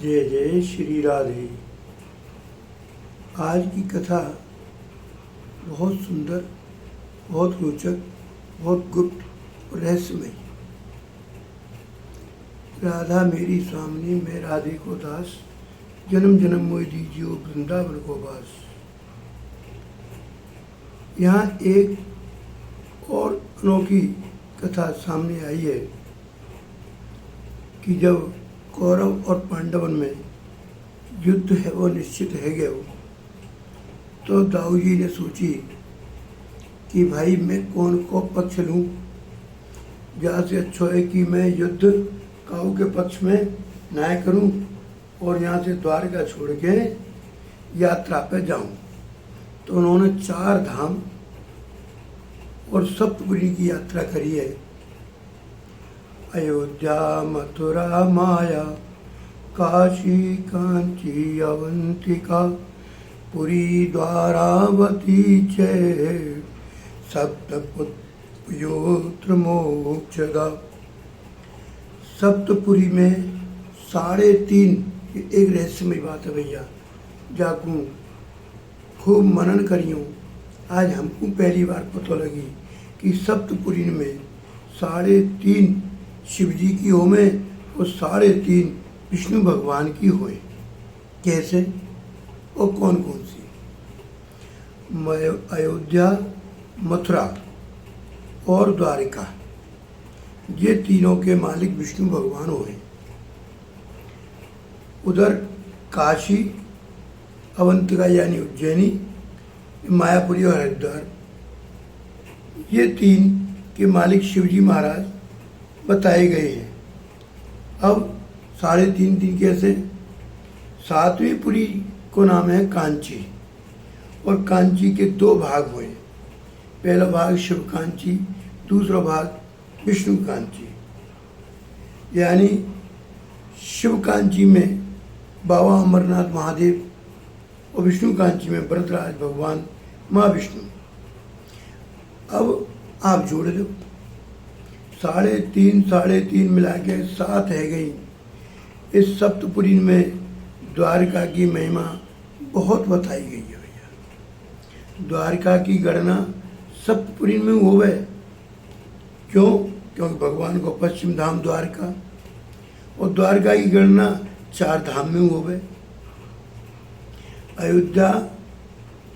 जय जय श्री राधे। आज की कथा बहुत सुंदर, बहुत रोचक, बहुत गुप्त और रहस्यमय। राधा मेरी स्वामिनी, मैं राधे को दास, जन्म जन्म मोहि दीजियो वृंदावन को वास। यहाँ एक और अनोखी कथा सामने आई है कि जब कौरव और पांडवन में युद्ध है वो निश्चित है गया हो, तो दाऊ जी ने सोची कि भाई मैं कौन को पक्ष लूँ। जहाँ से अच्छा है कि मैं युद्ध काऊ के पक्ष में न्याय करूं और यहाँ से द्वारका छोड़ के यात्रा पे जाऊं। तो उन्होंने 4 धाम और सप्तपुरी की यात्रा करी है। अयोध्या, मथुरा, माया, काशी, कांची, अवंतिका, पुरी, द्वारावती च सप्तपुत्र मोक्षदा। सप्तपुरी में 3.5 एक रहस्यमय बात है भैया। जाकू खूब मनन करियो, आज हमको पहली बार पता लगी कि सप्तपुरी में 3.5 शिव जी की होमे और 3.5 विष्णु भगवान की होए। कैसे और कौन कौन सी? अयोध्या, मथुरा और द्वारिका, ये तीनों के मालिक विष्णु भगवान हुए। उधर काशी, अवंतिका यानी उज्जैनी, मायापुरी और हरिद्वार, ये 3 के मालिक शिवजी महाराज बताए गए हैं। अब 3.5 कैसे? 7वीं पुरी को नाम है कांची, और कांची के 2 भाग हुए। पहला भाग शिव कांची, दूसरा भाग विष्णु कांची। यानी शिव कांची में बाबा अमरनाथ महादेव और विष्णु कांची में वरदराज भगवान माँ विष्णु। अब आप जोड़ लो, 3.5 मिला के 7 है गई। इस सप्तपुरी में द्वारका की महिमा बहुत बताई गई है भैया। द्वारका की गणना सप्तपुरी में होवे। क्यों? क्योंकि भगवान को पश्चिम धाम द्वारका, और द्वारका की गणना 4 धाम में होवे। अयोध्या,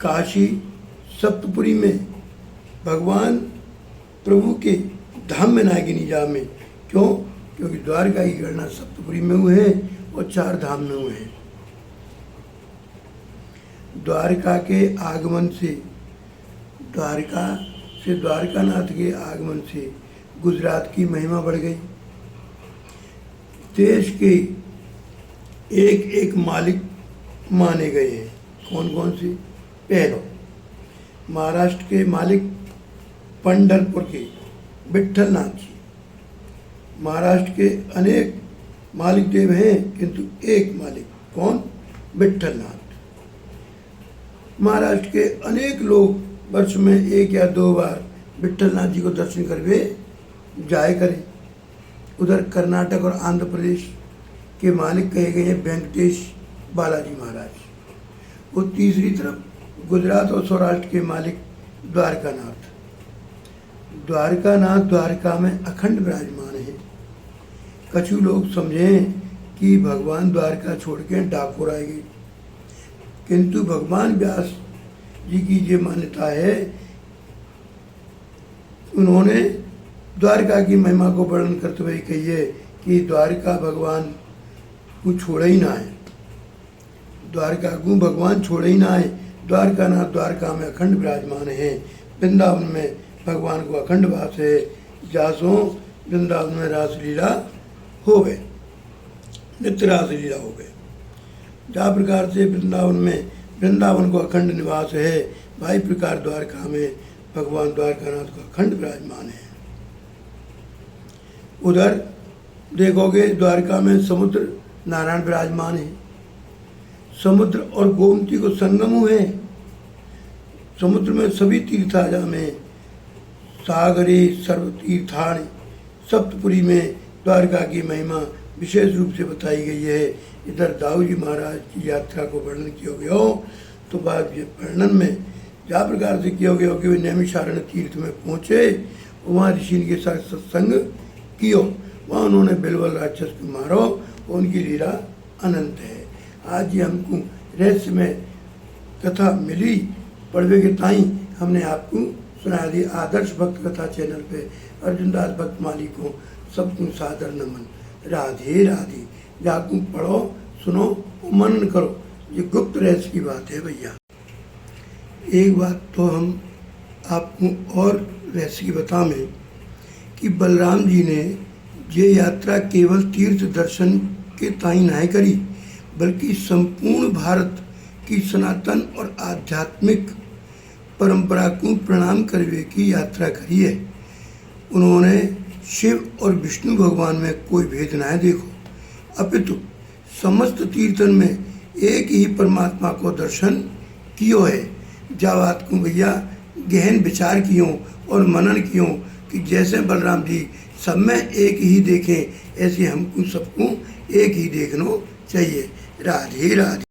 काशी, सप्तपुरी में भगवान प्रभु के धाम में ना गिनी जा में। क्यों? क्योंकि द्वारका की गणना सप्तपुरी में हुए हैं और 4 धाम में हुए हैं। द्वारका के आगमन से, द्वारकानाथ के आगमन से गुजरात की महिमा बढ़ गई। देश के एक मालिक माने गए हैं। कौन कौन से? पहलो, महाराष्ट्र के मालिक पंढरपुर के विठलनाथ जी। महाराष्ट्र के अनेक मालिक देव हैं, किंतु एक मालिक। कौन? विठलनाथ। महाराष्ट्र के अनेक लोग वर्ष में 1 या 2 बार विठलनाथ जी को दर्शन करके जाए करें। उधर कर्नाटक और आंध्र प्रदेश के मालिक कहे गए हैं वेंकटेश बालाजी महाराज। और तीसरी तरफ गुजरात और सौराष्ट्र के मालिक द्वारकानाथ। द्वारकानाथ द्वारका में अखंड विराजमान है। कछु लोग समझें कि भगवान द्वारका छोड़ के डाकोर आए गए, किंतु भगवान व्यास जी की ये मान्यता है, उन्होंने द्वारका की महिमा को वर्णन करते हुए कही है कि द्वारका भगवान को छोड़े ही ना है। द्वारका को भगवान छोड़े ही ना है। द्वारकानाथ द्वारका में अखंड विराजमान है। वृंदावन में भगवान को अखंड वास है। जासों वृंदावन में रासलीला हो गए, नित्य रासलीला हो गए। जा प्रकार से वृंदावन को अखंड निवास है, भाई प्रकार द्वारका में भगवान द्वारकानाथ को अखंड विराजमान है। उधर देखोगे द्वारका में समुद्र नारायण विराजमान है। समुद्र और गोमती को संगम हुए। समुद्र में सभी तीर्थाजा में सागरे सर्व तीर्थानि। सप्तपुरी में द्वारका की महिमा विशेष रूप से बताई गई है। इधर दाऊ जी महाराज की यात्रा को वर्णन किया गया हो तो बाद ये वर्णन में जा प्रकार से किया गया हो कि वे नैमिषारण्य तीर्थ में पहुँचे, वहाँ ऋषि के साथ सत्संग कियो, वहाँ उन्होंने बिलवल राक्षस को मारो, उनकी लीला अनंत है। आज ये हमको रहस्य में कथा मिली पढ़वे के ताई हमने आपको सुना दी। आदर्श भक्त कथा चैनल पे अर्जुनदास भक्त माली को सबको सादर नमन। राधे राधे। जाकू पढ़ो, सुनो, मनन करो, ये गुप्त रहस्य की बात है भैया। एक बात तो हम आपको और रहस्य की बता में कि बलराम जी ने ये यात्रा केवल तीर्थ दर्शन के ताई नहीं करी, बल्कि संपूर्ण भारत की सनातन और आध्यात्मिक परंपरा को प्रणाम करने की यात्रा करी है। उन्होंने शिव और विष्णु भगवान में कोई भेद न देखो, अपितु समस्त तीर्थन में एक ही परमात्मा को दर्शन कियो है। जा बात को भैया गहन विचार कियो और मनन कियो कि जैसे बलराम जी सब में एक ही देखें, ऐसे हमको सबको एक ही देखना चाहिए। राधे राधे।